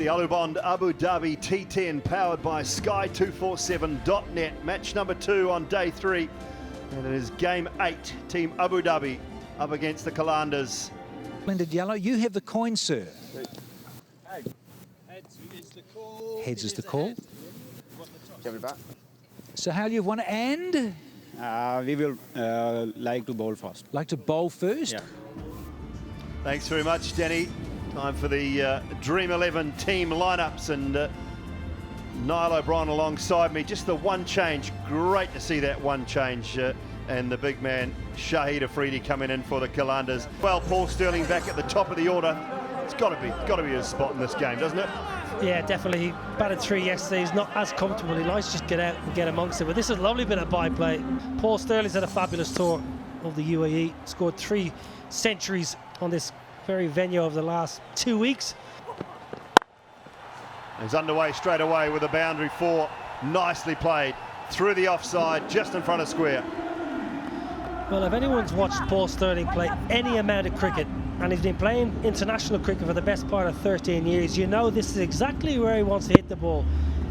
the Abu Dhabi T10 powered by Sky247.net. Match number 2 on day 3. And it is game 8. Team Abu Dhabi up against the Qalandars. Blended yellow, you have the coin, sir. Heads is the call. Heads is the call. Give it back. So how you've won, and? We will like to bowl first. Like to bowl first? Yeah. Thanks very much, Danny. Time for the Dream 11 team lineups, and Niall O'Brien alongside me. Just the one change. Great to see that one change. And the big man, Shahid Afridi, coming in for the Qalandars. Well, Paul Stirling back at the top of the order. It's got to be his spot in this game, doesn't it? Yeah, definitely. He batted 3 yesterday. He's not as comfortable. He likes to just get out and get amongst it. But this is a lovely bit of byplay. Paul Stirling's had a fabulous tour of the UAE. Scored 3 centuries on this very venue over the last 2 weeks. He's underway straight away with a boundary 4. Nicely played. Through the offside, just in front of square. Well, if anyone's watched Paul Stirling play any amount of cricket, and he's been playing international cricket for the best part of 13 years, you know this is exactly where he wants to hit the ball.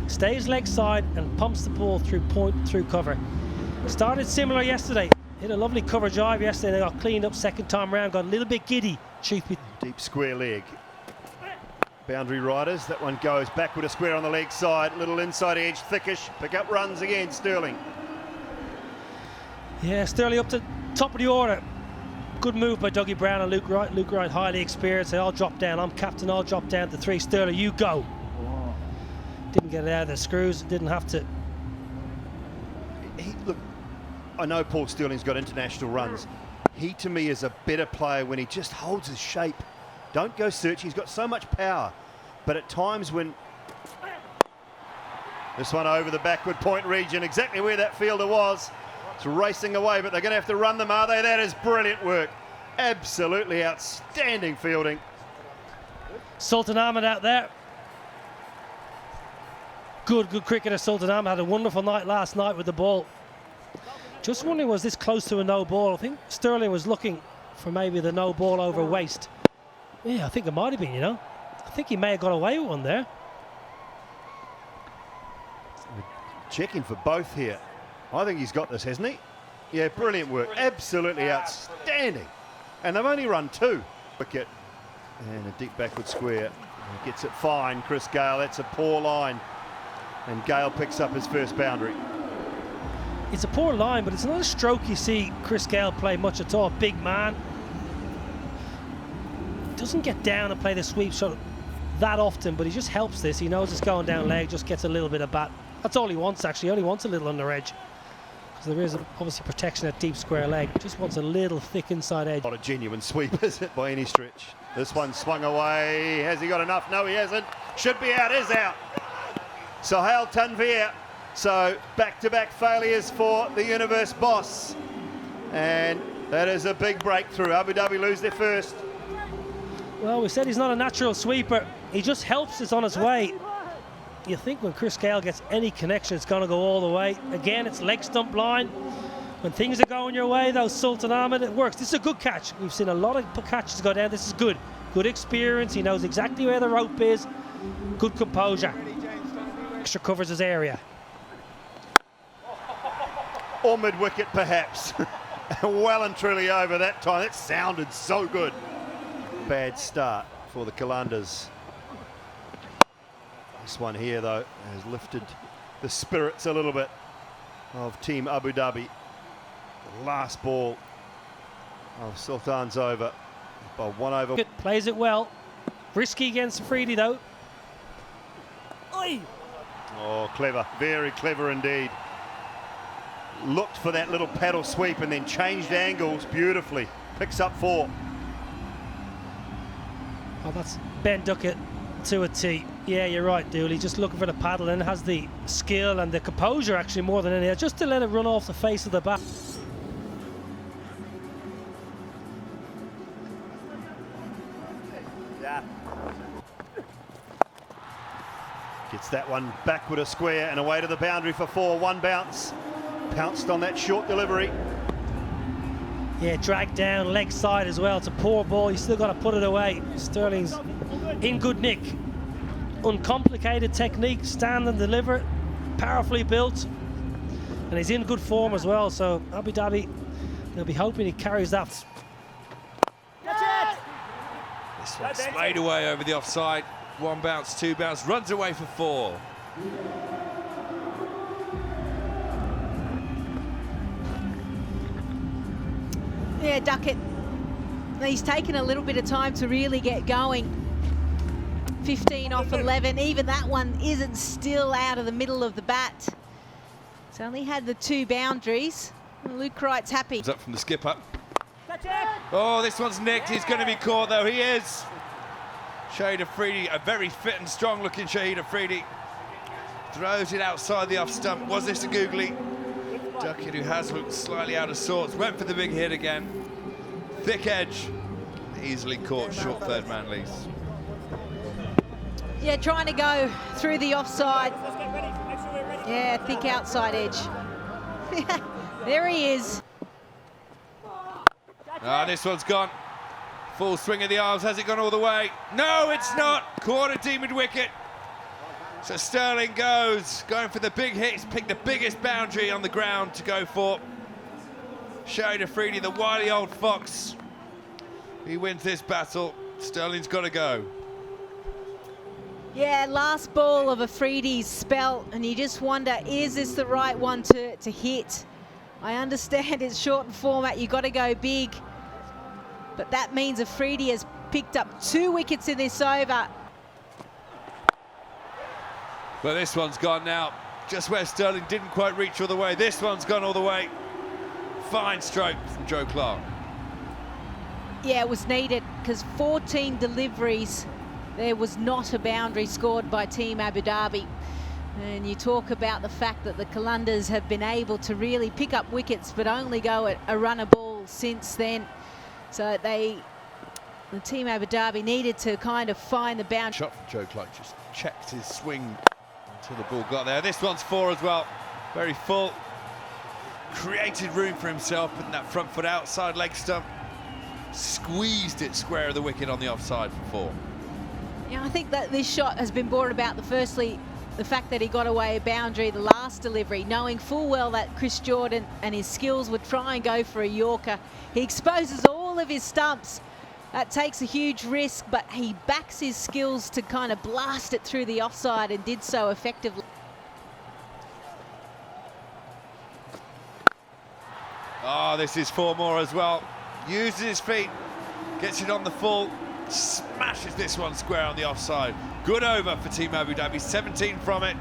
Stays leg side and pumps the ball through point, through cover. Started similar yesterday. Hit a lovely cover drive yesterday. They got cleaned up second time round. Got a little bit giddy. Deep square leg. Boundary riders. That one goes back with a square on the leg side. Little inside edge, thickish. Pick up runs again, Stirling. Yeah, Stirling up to top of the order. Good move by Dougie Brown and Luke Wright. Luke Wright, highly experienced. I'll drop down. I'm captain. I'll drop down to 3. Stirling, you go. Didn't get it out of the screws. Didn't have to. Look, I know Paul Stirling's got international runs. He, to me, is a better player when he just holds his shape. Don't go search. He's got so much power. But at times when... This one over the backward point region, exactly where that fielder was. It's racing away, but they're going to have to run them, are they? That is brilliant work. Absolutely outstanding fielding. Sultan Ahmed out there. Good cricketer, Sultan Ahmed. Had a wonderful night last night with the ball. Just wondering, was this close to a no ball? I think Stirling was looking for maybe the no ball over waste. Yeah, I think it might have been, you know. I think he may have got away with one there. Checking for both here. I think he's got this, hasn't he? Yeah, brilliant work. Absolutely outstanding. And they've only run 2. Wicket. And a deep backward square. He gets it fine, Chris Gale. That's a poor line. And Gale picks up his first boundary. It's a poor line, but it's not a stroke you see Chris Gale play much at all. Big man. Doesn't get down and play the sweep shot that often, but he just helps this. He knows it's going down leg, just gets a little bit of bat. That's all he wants, actually. He only wants a little under edge. Because there is obviously protection at deep square leg. Just wants a little thick inside edge. Not a genuine sweep, is it, by any stretch? This one swung away. Has he got enough? No, he hasn't. Should be out, is out. Sohail Tanveer. So back-to-back failures for the universe boss. And that is a big breakthrough. Abu Dhabi lose their first. Well, we said he's not a natural sweeper. He just helps us on his way. You think when Chris Gale gets any connection, it's going to go all the way. Again, it's leg stump line. When things are going your way, though, Sultan Ahmed, it works. This is a good catch. We've seen a lot of catches go down. This is good. Good experience. He knows exactly where the rope is. Good composure. Extra covers his area. Or mid-wicket, perhaps. Well and truly over that time. That sounded so good. Bad start for the Qalandars. This one here, though, has lifted the spirits a little bit of Team Abu Dhabi. The last ball of Sultan's over by 1 over. Plays it well. Risky against Afridi, though. Oi! Oh, clever. Very clever indeed. Looked for that little paddle sweep and then changed angles beautifully. Picks up 4. Oh, that's Ben Duckett to a T. Yeah, you're right, Dooley. Just looking for the paddle and has the skill and the composure, actually, more than anything, just to let it run off the face of the bat. Yeah. Gets that one back with a square and away to the boundary for 4. 1 bounce. Pounced on that short delivery. Yeah, dragged down, leg side as well. It's a poor ball. You still got to put it away. Stirling's in good nick. uncomplicated technique, stand and deliver, powerfully built, and he's in good form as well. So Abu Dhabi, they'll be hoping he carries that. This one slayed away over the offside. 1 bounce, 2 bounce, runs away for 4. Yeah, Duckett, he's taken a little bit of time to really get going. 15 off 11, even that one isn't still out of the middle of the bat. He's only had the 2 boundaries. Luke Wright's happy. Up from the skipper. Oh, this one's nicked. He's going to be caught, though. He is. Shahid Afridi, a very fit and strong-looking Shahid Afridi. Throws it outside the off stump. Was this a googly? Duckett, who has looked slightly out of sorts, went for the big hit again. Thick edge. Easily caught, short third man lease. Yeah, trying to go through the offside. Yeah, thick outside edge. There he is. Ah, this one's gone. Full swing of the arms. Has it gone all the way? No, it's not. Quarter demon wicket. So Sterling going for the big hit. He's picked the biggest boundary on the ground to go for. Shahid Afridi, the wily old fox. He wins this battle. Sterling's got to go. Yeah, last ball of Afridi's spell, and you just wonder, is this the right one to hit? I understand it's shortened format, you got to go big, but that means Afridi has picked up 2 wickets in this over. Well, this one's gone now. Just where Sterling didn't quite reach all the way. This one's gone all the way. Fine stroke from Joe Clark. Yeah, it was needed, because 14 deliveries. There was not a boundary scored by Team Abu Dhabi. And you talk about the fact that the Qalandars have been able to really pick up wickets, but only go at a runner ball since then. So the Team Abu Dhabi needed to kind of find the boundary. Shot from Joe Clark, just checked his swing until the ball got there. This one's 4 as well. Very full. Created room for himself, putting that front foot outside leg stump. Squeezed it square of the wicket on the offside for 4. Yeah, I think that this shot has been brought about, firstly, the fact that he got away a boundary the last delivery, knowing full well that Chris Jordan and his skills would try and go for a Yorker. He exposes all of his stumps. That takes a huge risk, but he backs his skills to kind of blast it through the offside and did so effectively. Oh, this is 4 more as well. Uses his feet, gets it on the full, smashes this one square on the offside. Good over for Team Abu Dhabi, 17 from it.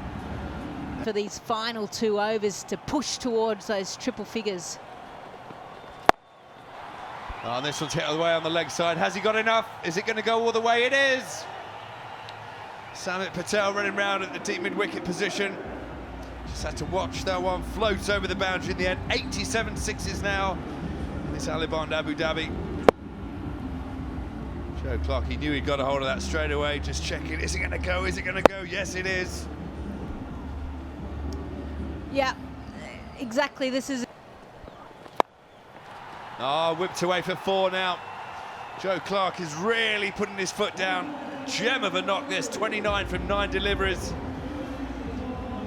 For these final 2 overs to push towards those triple figures. Oh, and this one's hit all the way on the leg side. Has he got enough? Is it going to go all the way? It is! Samit Patel running round at the deep mid-wicket position. Just had to watch that one float over the boundary in the end. 87 sixes now. This Aliband Abu Dhabi. Joe Clark, he knew he'd got a hold of that straight away. Just checking, is it going to go? Is it going to go? Yes, it is. Yeah, exactly. This is. Oh, whipped away for 4 now. Joe Clark is really putting his foot down. Gem of a knock this, 29 from 9 deliveries.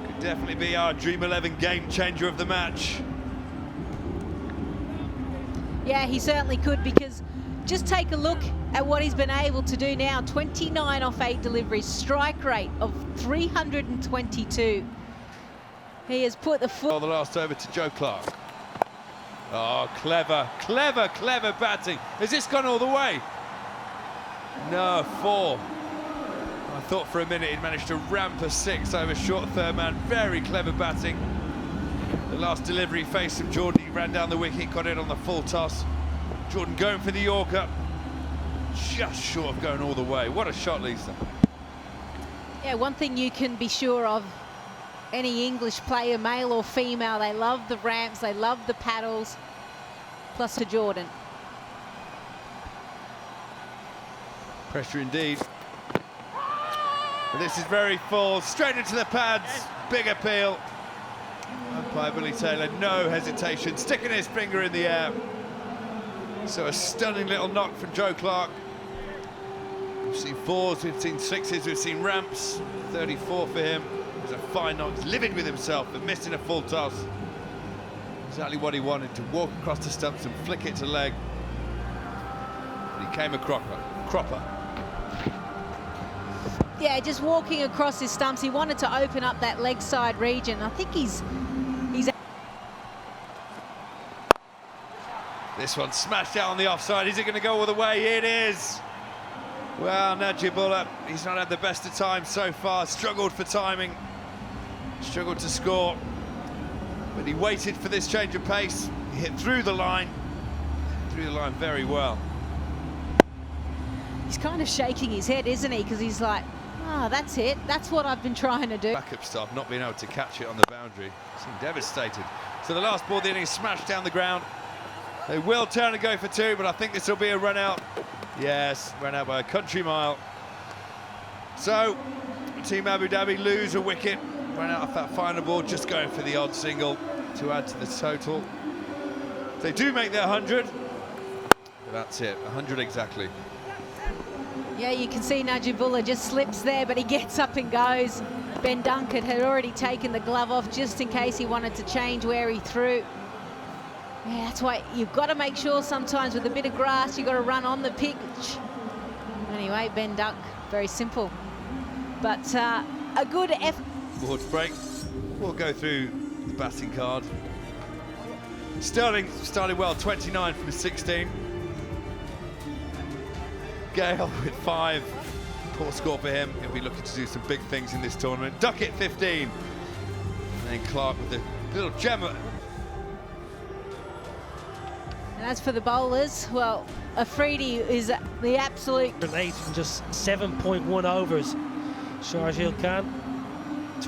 Could definitely be our Dream 11 game changer of the match. Yeah, he certainly could, because just take a look at what he's been able to do now. 29 off 8 deliveries, strike rate of 322. He has put the foot. Oh, the last over to Joe Clark. Oh, clever, clever, clever batting. Has this gone all the way? No, 4. I thought for a minute he'd managed to ramp a 6 over short third man. Very clever batting. The last delivery faced him, Jordan. He ran down the wicket, got it on the full toss. Jordan going for the Yorker. Just short of going all the way. What a shot, Lisa. Yeah, one thing you can be sure of, any English player, male or female, they love the ramps, they love the paddles, plus to Jordan. Pressure indeed. But this is very full, straight into the pads, big appeal. Umpire Billy Taylor, no hesitation, sticking his finger in the air. So a stunning little knock from Joe Clark. We've seen fours, we've seen sixes, we've seen ramps. 34 for him. It was a fine knock. He's livid with himself for missing a full toss. Exactly what he wanted, to walk across the stumps and flick it to leg. But he came a cropper. Yeah, just walking across his stumps. He wanted to open up that leg side region. I think he's. This one smashed out on the offside. Is it going to go all the way? It is. Well, Najibullah, he's not had the best of times so far. Struggled for timing. Struggled to score. But he waited for this change of pace. He hit through the line. Through the line very well. He's kind of shaking his head, isn't he? Because he's like, oh, that's it. That's what I've been trying to do. Backup staff not being able to catch it on the boundary. Seemed devastated. So the last ball of the innings smashed down the ground. They will turn and go for two, but I think this will be a run out. Yes, run out by a country mile. So, Team Abu Dhabi lose a wicket. Run out of that final ball, just going for the odd single to add to the total. They do make their 100. That's it, 100 exactly. Yeah, you can see Najibullah just slips there, but he gets up and goes. Ben Duncan had already taken the glove off just in case he wanted to change where he threw. Yeah, that's why you've got to make sure sometimes with a bit of grass, you've got to run on the pitch. Anyway, Ben Dunk, very simple. But a good effort. Boards break. We'll go through the batting card. Sterling started well, 29 from 16. Gale with 5. Poor score for him. He'll be looking to do some big things in this tournament. Duckett 15. And then Clark with the little gem. And as for the bowlers, well, Afridi is the absolute. 8 from just 7.1 overs. Sharjeel Khan.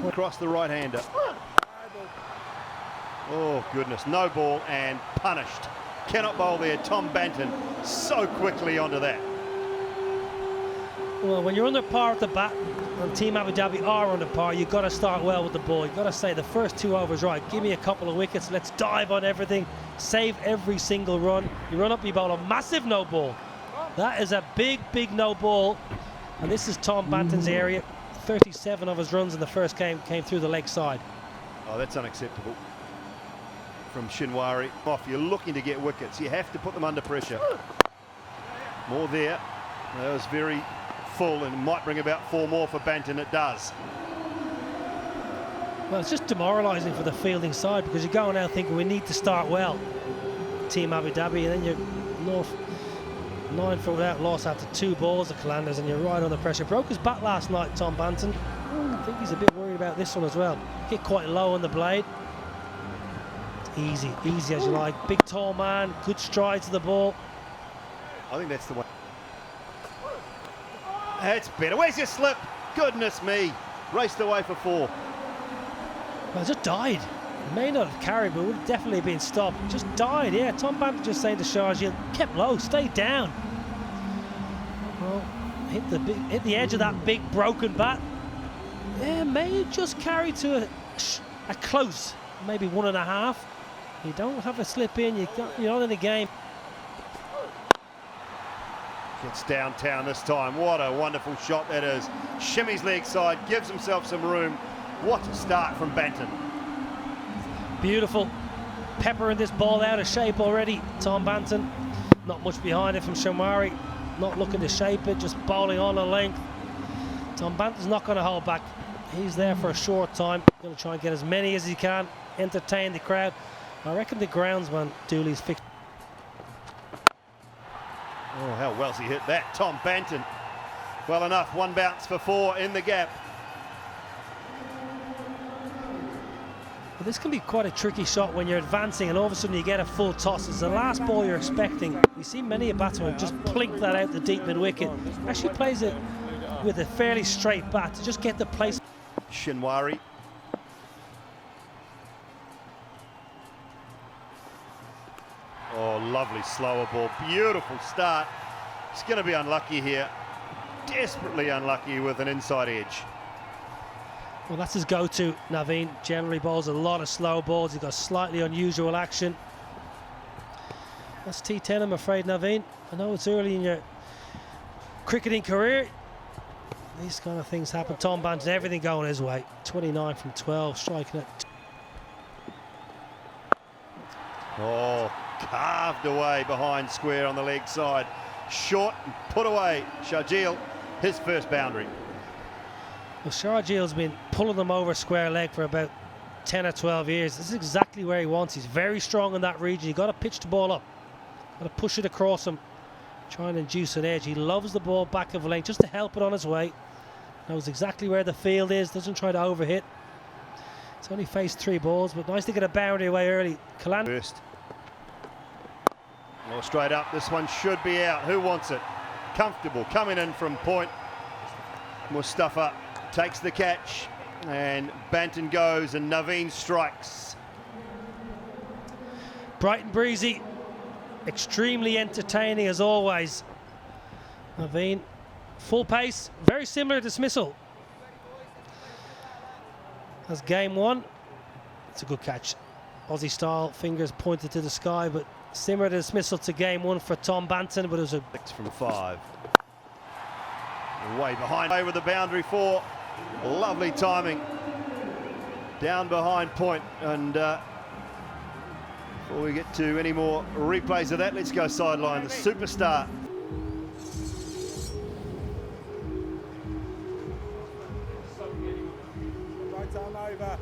Across the right-hander. Oh, goodness. No ball and punished. Cannot bowl there. Tom Banton so quickly onto that. Well, when you're under par at the bat, and Team Abu Dhabi are under par, you've got to start well with the ball. You've got to say the first 2 overs, right, give me a couple of wickets, let's dive on everything, save every single run. You run up, you bowl a massive no ball. That is a big, big no ball. And this is Tom Banton's area. 37 of his runs in the first game came through the leg side. Oh, that's unacceptable. From Shinwari. Off, you're looking to get wickets. You have to put them under pressure. More there. That was very full and might bring about 4 more for Banton. It does. Well, it's just demoralising for the fielding side because you're going out thinking we need to start well, Team Abu Dhabi, and then you're 9 for without loss after 2 balls at Qalandars, and you're right on the pressure. Broke his bat last night, Tom Banton. I think he's a bit worried about this one as well. Hit quite low on the blade. Easy, easy as you like. Big tall man, good stride to the ball. I think that's the one. That's better. Where's your slip? Goodness me. Raced away for 4. Well, just died. May not have carried, but would have definitely been stopped. Just died, yeah. Tom Banton just saying to Sharjeel, kept low, stay down. Well, hit the edge of that big broken bat. Yeah, may just carry to a close, maybe 1.5. You don't have a slip in, you're not in the game. Gets downtown this time. What a wonderful shot that is. Shimmies leg side, gives himself some room. What a start from Banton. Beautiful. Peppering this ball out of shape already. Tom Banton, not much behind it from Shamari. Not looking to shape it, just bowling on a length. Tom Banton's not going to hold back. He's there for a short time. Going to try and get as many as he can, entertain the crowd. I reckon the groundsman, Dooley's fixed. Oh, how well's he hit that. Tom Banton. Well enough. 1 bounce for 4 in the gap. Well, this can be quite a tricky shot when you're advancing and all of a sudden you get a full toss. It's the last ball you're expecting. You see many a batsman just plink that out the deep mid-wicket. Actually plays it with a fairly straight bat to just get the place. Shinwari. Oh, lovely slower ball. Beautiful start. He's going to be unlucky here. Desperately unlucky with an inside edge. Well, that's his go-to, Naveen. Generally bowls a lot of slow balls. He's got slightly unusual action. That's T10, I'm afraid, Naveen. I know it's early in your cricketing career. These kind of things happen. Tom Banton, everything going his way. 29 from 12, striking it. Oh, carved away behind square on the leg side. Short and put away. Sharjeel, his first boundary. Well, Sharjeel's been pulling them over square leg for about 10 or 12 years. This is exactly where he wants. He's very strong in that region. You've got to pitch the ball up. Got to push it across him. Try and induce an edge. He loves the ball back of length just to help it on his way. Knows exactly where the field is. Doesn't try to overhit. It's only faced 3 balls, but nice to get a boundary away early. Qalandars. First. Well, straight up. This one should be out. Who wants it? Comfortable. Coming in from point. Mustafa takes the catch. And Banton goes and Naveen strikes. Bright and breezy. Extremely entertaining as always. Naveen, full pace, very similar dismissal as game 1. It's a good catch. Aussie style, fingers pointed to the sky, but similar dismissal to game 1 for Tom Banton, but it was a 6 from 5. Way behind, way with the boundary 4. Lovely timing. Down behind point, and before we get to any more replays of that, let's go sideline. The superstar. Right time over.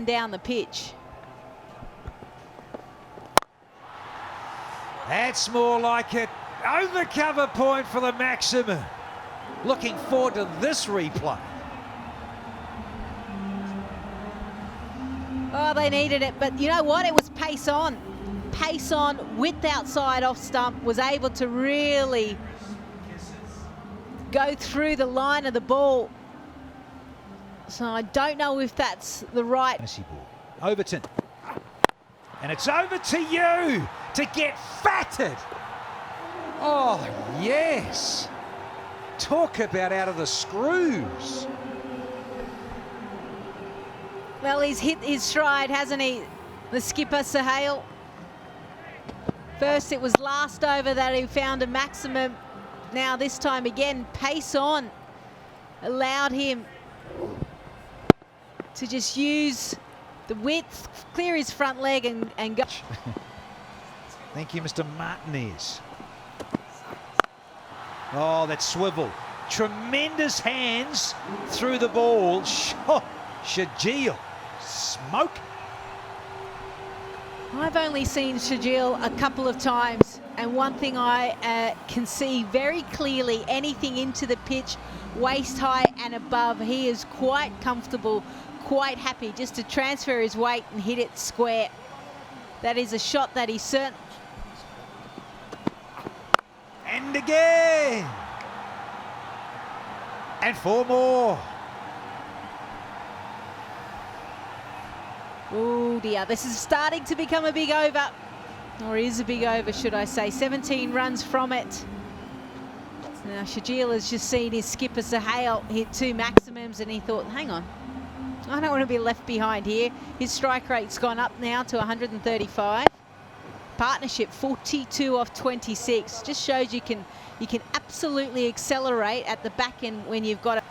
Down the pitch. That's more like it. Over cover point for the maximum. Looking forward to this replay. Oh, they needed it, but you know what? It was pace on. Pace on, width outside off stump, was able to really go through the line of the ball. So I don't know if that's the right. Overton. And it's over to you to get fatted. Oh, yes. Talk about out of the screws. Well, he's hit his stride, hasn't he? The skipper, Sahale. First, it was last over that he found a maximum. Now, this time again, pace on allowed him to just use the width, clear his front leg and go. Thank you, Mr. Martinez. Oh, that swivel. Tremendous hands through the ball. Sharjeel. Smoke. I've only seen Sharjeel a couple of times, and one thing I can see very clearly, anything into the pitch, waist high and above, he is quite comfortable, quite happy just to transfer his weight and hit it square. That is a shot that he certainly... And again. And 4 more. Oh dear, this is starting to become a big over. Or is a big over, should I say. 17 runs from it. Now Sharjeel has just seen his skipper Sahale hit 2 maximums, and he thought, hang on, I don't want to be left behind here. His strike rate's gone up now to 135. Partnership 42 off 26. Just shows you can absolutely accelerate at the back end when you've got a...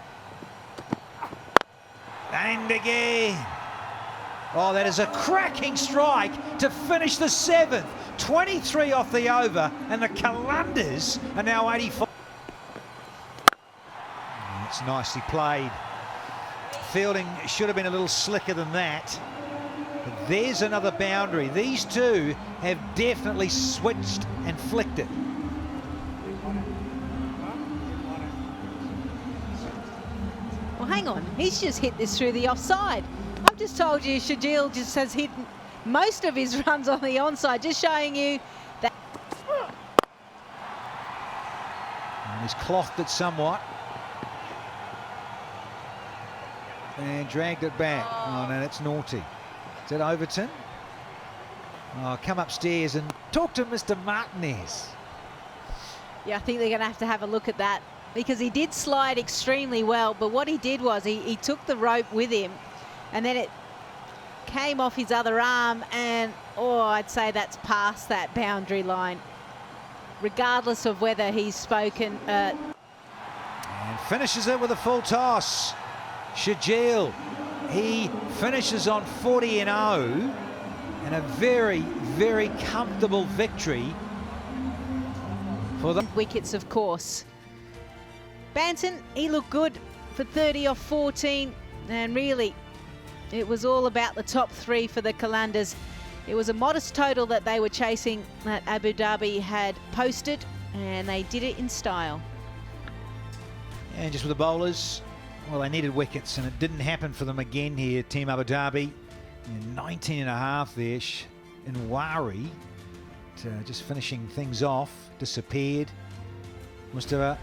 And again. Oh, that is a cracking strike to finish the 7th. 23 off the over, and the Qalandars are now 85. It's nicely played. Fielding should have been a little slicker than that. But there's another boundary. These two have definitely switched and flicked it. Well, hang on. He's just hit this through the offside. I've just told you Sharjeel just has hit most of his runs on the onside, just showing you that. And he's clothed it somewhat. And dragged it back. Oh, no, that's naughty. Is that Overton? Oh, come upstairs and talk to Mr. Martinez. Yeah, I think they're going to have a look at that, because he did slide extremely well, but what he did was he took the rope with him, and then it came off his other arm, and I'd say that's past that boundary line, regardless of whether he's spoken. And finishes it with a full toss. Shajil, he finishes on 40-0 and a very, very comfortable victory for the wickets, of course. Banton, he looked good for 30 off 14, and really it was all about the top three for the Qalandars. It was a modest total that they were chasing that Abu Dhabi had posted, and they did it in style. And just with the bowlers, well, they needed wickets, and it didn't happen for them again here, Team Abu Dhabi. 19.5 there, in Wari, just finishing things off, disappeared. Mustafa,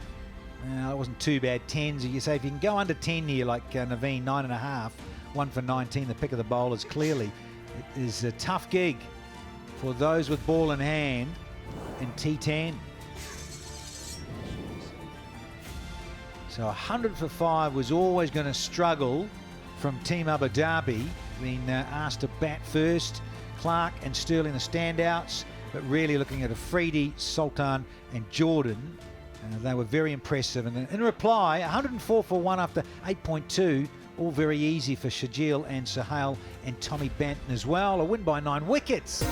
it wasn't too bad. 10s, you say if you can go under 10 here, like Naveen, 9.5, 1 for 19, the pick of the bowlers clearly. It is a tough gig for those with ball in hand in T10. So 100 for 5 was always going to struggle from Team Abu Dhabi, being asked to bat first. Clark and Sterling the standouts, but really looking at Afridi, Sultan and Jordan. They were very impressive. And in reply, 104 for 1 after 8.2, all very easy for Shajil and Sohail and Tommy Banton as well. A win by 9 wickets.